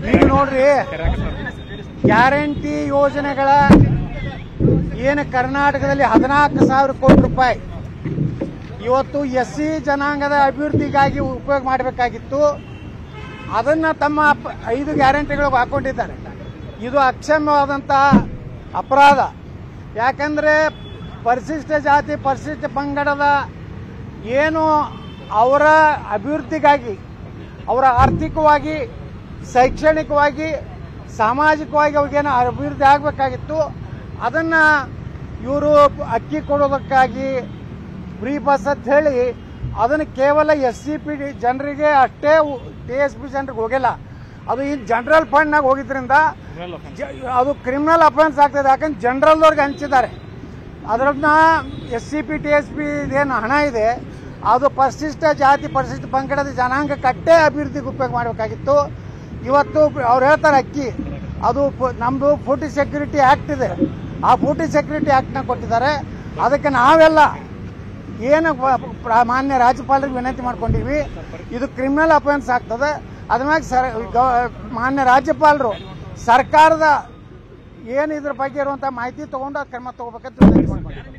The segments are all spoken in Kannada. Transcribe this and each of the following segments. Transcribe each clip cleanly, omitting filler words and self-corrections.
ಈಗ ನೋಡ್ರಿ, ಗ್ಯಾರಂಟಿ ಯೋಜನೆಗಳ ಏನು ಕರ್ನಾಟಕದಲ್ಲಿ 14,000 ಕೋಟಿ ರೂಪಾಯಿ ಇವತ್ತು SC ಜನಾಂಗದ ಅಭಿವೃದ್ಧಿಗಾಗಿ ಉಪಯೋಗ ಮಾಡಬೇಕಾಗಿತ್ತು. ಅದನ್ನ ತಮ್ಮ 5 ಗ್ಯಾರಂಟಿಗಳಿಗೆ ಹಾಕೊಂಡಿದ್ದಾರೆ. ಇದು ಅಕ್ಷಮ್ಯವಾದಂತಹ ಅಪರಾಧ. ಯಾಕಂದ್ರೆ ಪರಿಶಿಷ್ಟ ಜಾತಿ ಪರಿಶಿಷ್ಟ ಪಂಗಡದ ಏನು ಅವರ ಅಭಿವೃದ್ಧಿಗಾಗಿ, ಅವರ ಆರ್ಥಿಕವಾಗಿ, ಶೈಕ್ಷಣಿಕವಾಗಿ, ಸಾಮಾಜಿಕವಾಗಿ ಅವ್ರಿಗೇನು ಅಭಿವೃದ್ಧಿ ಆಗಬೇಕಾಗಿತ್ತು, ಅದನ್ನ ಇವರು ಅಕ್ಕಿ ಕೊಡೋದಕ್ಕಾಗಿ ಫ್ರೀ ಬಸ್ ಅಂತ ಹೇಳಿ ಅದನ್ನು ಕೇವಲ SCP ಜನರಿಗೆ ಅಷ್ಟೇ, TSP ಜನರಿಗೆ ಹೋಗಿಲ್ಲ. ಅದು ಈ ಜನರಲ್ ಫಂಡ್ನಾಗ ಹೋಗಿದ್ರಿಂದ ಅದು ಕ್ರಿಮಿನಲ್ ಅಫೆನ್ಸ್ ಆಗ್ತದೆ. ಯಾಕಂದ್ರೆ ಜನರಲ್ದವ್ರಿಗೆ ಹಂಚಿದ್ದಾರೆ. ಅದನ್ನ SCP TSP ಏನು ಹಣ ಇದೆ ಅದು ಪರಿಶಿಷ್ಟ ಜಾತಿ ಪರಿಶಿಷ್ಟ ಪಂಗಡದ ಜನಾಂಗಕ್ಕಷ್ಟೇ ಅಭಿವೃದ್ಧಿಗೆ ಉಪಯೋಗ ಮಾಡಬೇಕಾಗಿತ್ತು. ಇವತ್ತು ಅವ್ರು ಹೇಳ್ತಾರೆ ಅಕ್ಕಿ, ಅದು ನಮ್ದು ಫುಡ್ ಸೆಕ್ಯೂರಿಟಿ ಆಕ್ಟ್ ಇದೆ, ಆ ಫುಡ್ ಸೆಕ್ಯೂರಿಟಿ ಆಕ್ಟ್ನ ಕೊಟ್ಟಿದ್ದಾರೆ. ಅದಕ್ಕೆ ನಾವೆಲ್ಲ ಏನು ಮಾನ್ಯ ರಾಜ್ಯಪಾಲರಿಗೆ ವಿನಂತಿ ಮಾಡ್ಕೊಂಡಿವಿ, ಇದು ಕ್ರಿಮಿನಲ್ ಅಫೆನ್ಸ್ ಆಗ್ತದೆ. ಅದ್ಮ್ಯಾಗ ಮಾನ್ಯ ರಾಜ್ಯಪಾಲರು ಸರ್ಕಾರದ ಏನು ಇದ್ರ ಬಗ್ಗೆ ಇರುವಂತಹ ಮಾಹಿತಿ ತಗೊಂಡು ಕ್ರಮ ತಗೋಬೇಕಂತ ವಿನಂತಿ ಮಾಡ್ಕೊಂಡಿದ್ದೀವಿ.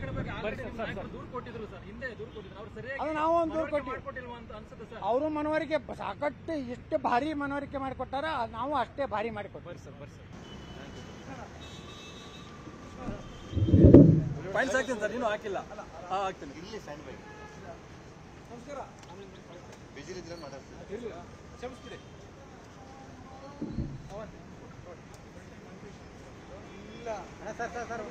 ಅದು ನಾವು ಒಂದು ದೂರು ಕೊಟ್ಟಿವಿ. ಅವರು ಮನವರಿಕೆ ಸಾಕಷ್ಟು ಇಷ್ಟು ಭಾರಿ ಮನವರಿಕೆ ಮಾಡಿಕೊಟ್ಟಾರ, ನಾವು ಅಷ್ಟೇ ಭಾರಿ ಮಾಡಿಕೊಡ್ತೀವಿ. ಪಾಯಿಂಟ್ಸ್ ಹಾಕ್ತೀನಿ ಸರ್, ನೀನು ಹಾಕಿಲ್ಲ. ಹಾಕ್ತೀನಿ. ನಮಸ್ಕಾರ. ಕ್ಷಮಿಸ್ಬಿಡಿ. ಇಲ್ಲ ಸರ್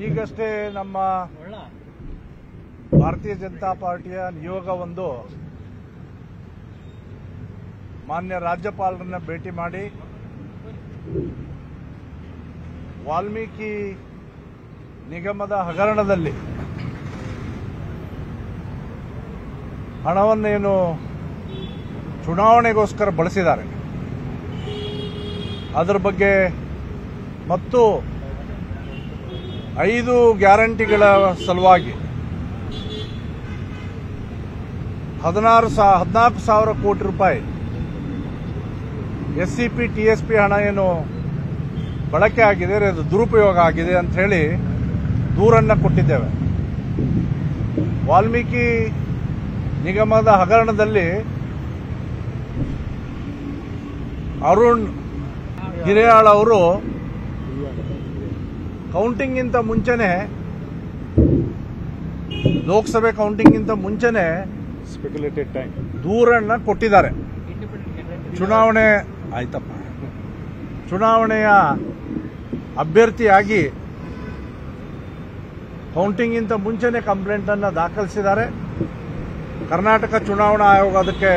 ಈಗಷ್ಟೇ ನಮ್ಮ ಭಾರತೀಯ ಜನತಾ ಪಾರ್ಟಿಯ ನಿಯೋಗವೊಂದು ಮಾನ್ಯ ರಾಜ್ಯಪಾಲರನ್ನ ಭೇಟಿ ಮಾಡಿ ವಾಲ್ಮೀಕಿ ನಿಗಮದ ಹಗರಣದಲ್ಲಿ ಹಣವನ್ನೇನು ಚುನಾವಣೆಗೋಸ್ಕರ ಬಳಸಿದ್ದಾರೆ ಅದರ ಬಗ್ಗೆ ಮತ್ತು 5 ಗ್ಯಾರಂಟಿಗಳ ಸಲುವಾಗಿ 14,000 ಕೋಟಿ ರೂಪಾಯಿ SCP TSP ಹಣ ಏನು ಬಳಕೆ ಆಗಿದೆ, ಅದು ದುರುಪಯೋಗ ಆಗಿದೆ ಅಂತ ಹೇಳಿ ದೂರನ್ನ ಕೊಟ್ಟಿದ್ದೇವೆ. ವಾಲ್ಮೀಕಿ ನಿಗಮದ ಹಗರಣದಲ್ಲಿ ಅರುಣ್ ಹಿರೇಯಾಳ್ ಅವರು ಕೌಂಟಿಂಗ್ಗಿಂತ ಮುಂಚೆನೆ, ಲೋಕಸಭೆ ಕೌಂಟಿಂಗ್ಗಿಂತ ಮುಂಚೆನೆ ಸ್ಪೆಕ್ಯುಲೇಟೆಡ್ ಟೈಮ್ ದೂರನ್ನ ಕೊಟ್ಟಿದ್ದಾರೆ. ಚುನಾವಣೆಯ ಅಭ್ಯರ್ಥಿಯಾಗಿ ಕೌಂಟಿಂಗ್ಗಿಂತ ಮುಂಚೆನೆ ಕಂಪ್ಲೇಂಟ್ ಅನ್ನು ದಾಖಲಿಸಿದ್ದಾರೆ. ಕರ್ನಾಟಕ ಚುನಾವಣಾ ಆಯೋಗ ಅದಕ್ಕೆ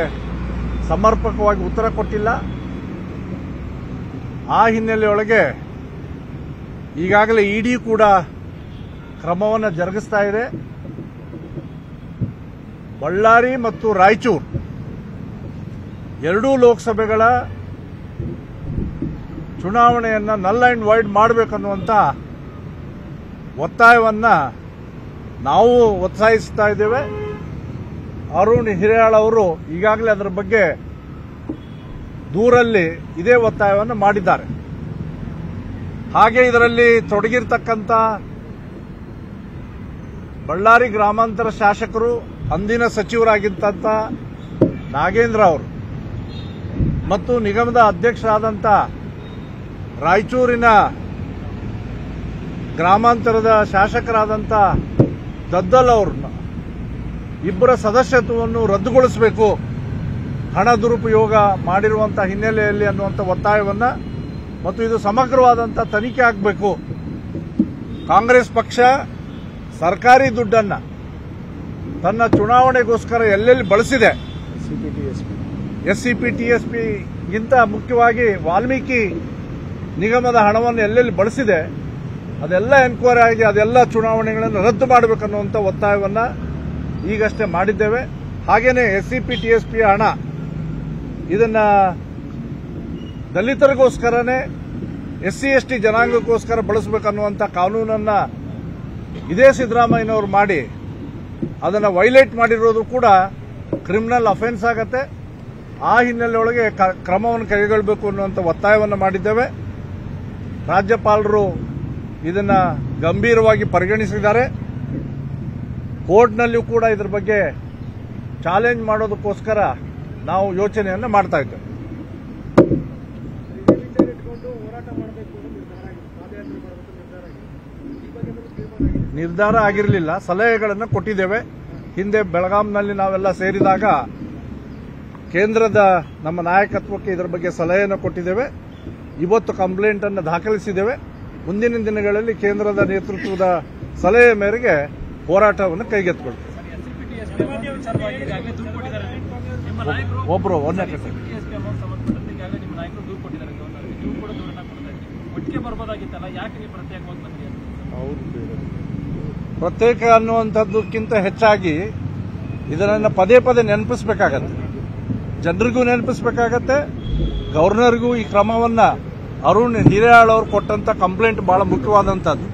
ಸಮರ್ಪಕವಾಗಿ ಉತ್ತರ ಕೊಟ್ಟಿಲ್ಲ. ಆ ಹಿನ್ನೆಲೆಯೊಳಗೆ ಈಗಾಗಲೇ ED ಕೂಡ ಕ್ರಮವನ್ನು ಜರುಗಿಸ್ತಾ ಇದೆ. ಬಳ್ಳಾರಿ ಮತ್ತು ರಾಯಚೂರು ಎರಡೂ ಲೋಕಸಭೆಗಳ ಚುನಾವಣೆಯನ್ನು ನಲ್ ಅಂಡ್ ವೈಡ್ ಮಾಡಬೇಕನ್ನುವಂಥ ಒತ್ತಾಯವನ್ನ ನಾವು ಒತ್ತಾಯಿಸ್ತಾ ಇದ್ದೇವೆ. ಅರುಣ್ ಹಿರೇಯಾಳ್ ಅವರು ಈಗಾಗಲೇ ಅದರ ಬಗ್ಗೆ ದೂರಲ್ಲಿ ಇದೇ ಒತ್ತಾಯವನ್ನು ಮಾಡಿದ್ದಾರೆ. ಹಾಗೆ ಇದರಲ್ಲಿ ತೊಡಗಿರ್ತಕ್ಕಂಥ ಬಳ್ಳಾರಿ ಗ್ರಾಮಾಂತರ ಶಾಸಕರು, ಅಂದಿನ ಸಚಿವರಾಗಿದ್ದಂಥ ನಾಗೇಂದ್ರ ಅವರು ಮತ್ತು ನಿಗಮದ ಅಧ್ಯಕ್ಷರಾದಂಥ ರಾಯಚೂರಿನ ಗ್ರಾಮಾಂತರದ ಶಾಸಕರಾದಂಥ ದದ್ದಲ್ ಅವ್ರನ್ನ ಇಬ್ಬರ ಸದಸ್ಯತ್ವವನ್ನು ರದ್ದುಗೊಳಿಸಬೇಕು, ಹಣ ದುರುಪಯೋಗ ಮಾಡಿರುವಂತಹ ಹಿನ್ನೆಲೆಯಲ್ಲಿ ಅನ್ನುವಂಥ ಒತ್ತಾಯವನ್ನ ಮತ್ತು ಇದು ಸಮಗ್ರವಾದಂಥ ತನಿಖೆ ಆಗಬೇಕು. ಕಾಂಗ್ರೆಸ್ ಪಕ್ಷ ಸರ್ಕಾರಿ ದುಡ್ಡನ್ನ ತನ್ನ ಚುನಾವಣೆಗೋಸ್ಕರ ಎಲ್ಲೆಲ್ಲಿ ಬಳಸಿದೆ SCP ಗಿಂತ ಮುಖ್ಯವಾಗಿ ವಾಲ್ಮೀಕಿ ನಿಗಮದ ಹಣವನ್ನು ಎಲ್ಲೆಲ್ಲಿ ಬಳಸಿದೆ ಅದೆಲ್ಲ ಎನ್ಕ್ವೈರಿ ಆಗಿ ಅದೆಲ್ಲ ಚುನಾವಣೆಗಳನ್ನು ರದ್ದು ಮಾಡಬೇಕನ್ನುವಂಥ ಒತ್ತಾಯವನ್ನು ಈಗಷ್ಟೇ ಮಾಡಿದ್ದೇವೆ. ಹಾಗೇನೆ SCP ಹಣ ಇದನ್ನ ದಲಿತರಿಗೋಸ್ಕರನೇ SC/ST ಜನಾಂಗಕ್ಕೋಸ್ಕರ ಬಳಸಬೇಕನ್ನುವಂಥ ಕಾನೂನನ್ನ ಇದೇ ಸಿದ್ದರಾಮಯ್ಯನವರು ಮಾಡಿ ಅದನ್ನು ವೈಲೇಟ್ ಮಾಡಿರೋದು ಕೂಡ ಕ್ರಿಮಿನಲ್ ಅಫೆನ್ಸ್ ಆಗತ್ತೆ. ಆ ಹಿನ್ನೆಲೆಯೊಳಗೆ ಕ್ರಮವನ್ನು ಕೈಗೊಳ್ಳಬೇಕು ಅನ್ನುವಂಥ ಒತ್ತಾಯವನ್ನು ಮಾಡಿದ್ದೇವೆ. ರಾಜ್ಯಪಾಲರು ಇದನ್ನ ಗಂಭೀರವಾಗಿ ಪರಿಗಣಿಸಿದ್ದಾರೆ. ಕೋರ್ಟ್ನಲ್ಲಿಯೂ ಕೂಡ ಇದರ ಬಗ್ಗೆ ಚಾಲೆಂಜ್ ಮಾಡೋದಕ್ಕೋಸ್ಕರ ನಾವು ಯೋಚನೆಯನ್ನು ಮಾಡ್ತಾ ಇದ್ದೇವೆ. ನಿರ್ಧಾರ ಆಗಿರಲಿಲ್ಲ, ಸಲಹೆಗಳನ್ನು ಕೊಟ್ಟಿದ್ದೇವೆ. ಹಿಂದೆ ಬೆಳಗಾಂನಲ್ಲಿ ನಾವೆಲ್ಲ ಸೇರಿದಾಗ ಕೇಂದ್ರದ ನಮ್ಮ ನಾಯಕತ್ವಕ್ಕೆ ಇದರ ಬಗ್ಗೆ ಸಲಹೆಯನ್ನು ಕೊಟ್ಟಿದ್ದೇವೆ. ಇವತ್ತು ಕಂಪ್ಲೇಂಟ್ ಅನ್ನು ದಾಖಲಿಸಿದ್ದೇವೆ. ಮುಂದಿನ ದಿನಗಳಲ್ಲಿ ಕೇಂದ್ರದ ನೇತೃತ್ವದ ಸಲಹೆ ಮೇರೆಗೆ ಹೋರಾಟವನ್ನು ಕೈಗೆತ್ತಿಕೊಳ್ತೇವೆ. ಒಬ್ಬರು ಒಂದೇ ಪ್ರತ್ಯೇಕ ಅನ್ನುವಂಥದ್ದಕ್ಕಿಂತ ಹೆಚ್ಚಾಗಿ ಇದನ್ನು ಪದೇ ಪದೇ ನೆನಪಿಸಬೇಕಾಗತ್ತೆ. ಜನರಿಗೂ ನೆನಪಿಸಬೇಕಾಗತ್ತೆ, ಗವರ್ನರ್ಗೂ ಈ ಕ್ರಮವನ್ನು ಅರುಣ್ ಹಿರೇಯಾಳ್ ಅವರು ಕೊಟ್ಟಂತ ಕಂಪ್ಲೇಂಟ್ ಬಹಳ ಮುಖ್ಯವಾದಂಥದ್ದು.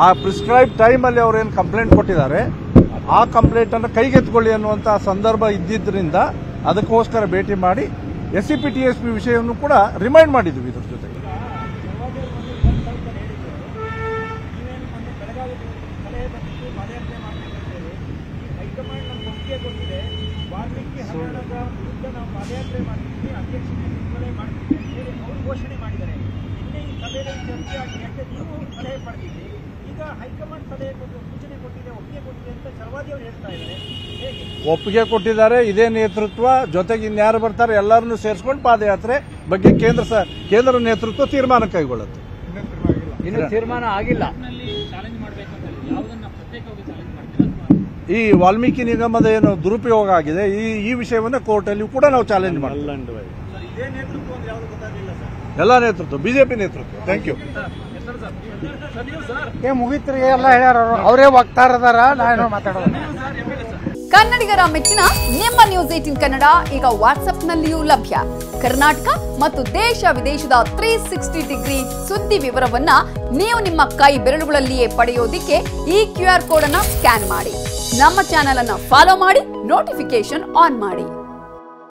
ಆ ಪ್ರಿಸ್ಕ್ರೈಬ್ ಟೈಮಲ್ಲಿ ಅವರೇನು ಕಂಪ್ಲೇಂಟ್ ಕೊಟ್ಟಿದ್ದಾರೆ ಆ ಕಂಪ್ಲೇಂಟ್ ಅನ್ನು ಕೈಗೆತ್ತಿಕೊಳ್ಳಿ ಅನ್ನುವಂಥ ಸಂದರ್ಭ ಇದ್ದಿದ್ದರಿಂದ ಅದಕ್ಕೋಸ್ಕರ ಭೇಟಿ ಮಾಡಿ SCP ವಿಷಯವನ್ನು ಕೂಡ ರಿಮೈಂಡ್ ಮಾಡಿದ್ವಿ. ಇದ್ರ ಜೊತೆಗೆ ಘೋಷಣೆ ಮಾಡಿದ್ದಾರೆ. ನಿನ್ನೆ ಈ ಸಭೆಯಲ್ಲಿ ಚರ್ಚೆ ಆಗಿದೆ. ನೀವು ಸಲಹೆ ಪಡೆದಿದ್ದೀರಿ, ಈಗ ಹೈಕಮಾಂಡ್ ಸಲಹೆ ಸೂಚನೆ ಕೊಟ್ಟಿದೆ, ಒಪ್ಪಿಗೆ ಕೊಟ್ಟಿದೆ ಅಂತ ಚಲವಾದಿ ಅವರು ಹೇಳ್ತಾ ಇದ್ದಾರೆ. ಹೇಗೆ ಒಪ್ಪಿಗೆ ಕೊಟ್ಟಿದ್ದಾರೆ? ಇದೇ ನೇತೃತ್ವ ಜೊತೆಗೆ ಇನ್ಯಾರು ಬರ್ತಾರೆ ಎಲ್ಲರನ್ನೂ ಸೇರಿಸ್ಕೊಂಡು ಪಾದಯಾತ್ರೆ ಬಗ್ಗೆ ಕೇಂದ್ರ ನೇತೃತ್ವ ತೀರ್ಮಾನ ಕೈಗೊಳ್ಳುತ್ತೆ. ಇನ್ನು ತೀರ್ಮಾನ ಆಗಿಲ್ಲ. ಈ ವಾಲ್ಮೀಕಿ ನಿಗಮದ ಏನು ದುರುಪಯೋಗ ಆಗಿದೆ ಈ ವಿಷಯವನ್ನು ಕೋರ್ಟಲ್ಲಿ ಕೂಡ ನಾವು ಚಾಲೆಂಜ್ ಮಾಡ್ತೀವಿ. ಎಲ್ಲ ನೇತೃತ್ವ ಬಿಜೆಪಿ ನೇತೃತ್ವ. Thank you. ಮುಗಿತ್ರಿ ಎಲ್ಲ ಹೇಳ್ಯಾರ, ಅವರೇ ವಕ್ತಾರದಾರ, ನಾನು ಮಾತಾಡೋದು. ಕನ್ನಡಿಗರ ಮೆಚ್ಚಿನ ನಿಮ್ಮ ನ್ಯೂಸ್ 18 ಕನ್ನಡ ಈಗ ವಾಟ್ಸ್ಆಪ್ನಲ್ಲಿಯೂ ಲಭ್ಯ. ಕರ್ನಾಟಕ ಮತ್ತು ದೇಶ ವಿದೇಶದ 360 ಡಿಗ್ರಿ ಸುದ್ದಿ ವಿವರವನ್ನ ನೀವು ನಿಮ್ಮ ಕೈ ಬೆರಳುಗಳಲ್ಲಿಯೇ ಪಡೆಯೋದಿಕ್ಕೆ ಈ QR ಕೋಡ್ ಅನ್ನ ಸ್ಕ್ಯಾನ್ ಮಾಡಿ. ನಮ್ಮ ಚಾನೆಲ್ ಅನ್ನ ಫಾಲೋ ಮಾಡಿ, ನೋಟಿಫಿಕೇಶನ್ ಆನ್ ಮಾಡಿ.